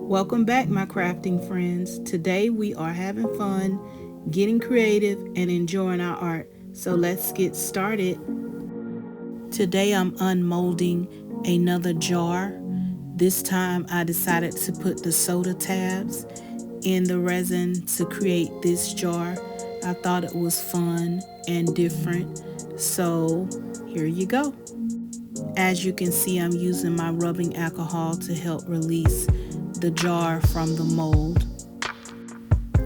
Welcome back, my crafting friends. Today we are having fun, getting creative, and enjoying our art. So let's get started. Today I'm unmolding another jar. This time I decided to put the soda tabs in the resin to create this jar. I thought it was fun and different. So here you go. As you can see, I'm using my rubbing alcohol to help release the jar from the mold.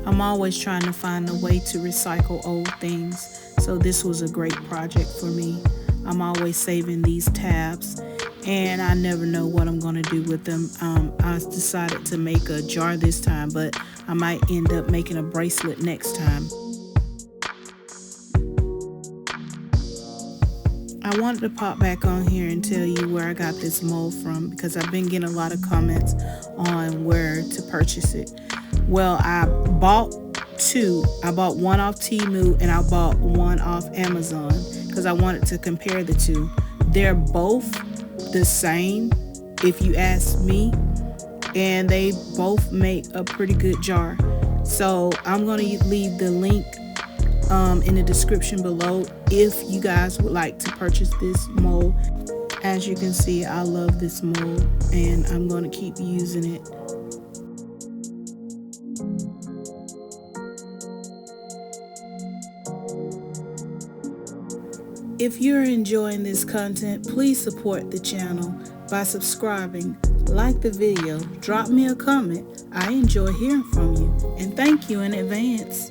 I'm always trying to find a way to recycle old things, so this was a great project for me. I'm always saving these tabs and I never know what I'm going to do with them. I decided to make a jar this time, but I might end up making a bracelet next time. I wanted to pop back on here and tell you where I got this mold from because I've been getting a lot of comments on where to purchase it. Well, I bought two. I bought one off Temu and I bought one off Amazon because I wanted to compare the two. They're both the same if you ask me, and they both make a pretty good jar. So I'm going to leave the link in the description below if you guys would like to purchase this mold. As you can see, I love this mold and I'm going to keep using it. If you're enjoying this content, please support the channel by subscribing, like the video, drop me a comment. I enjoy hearing from you, and thank you in advance.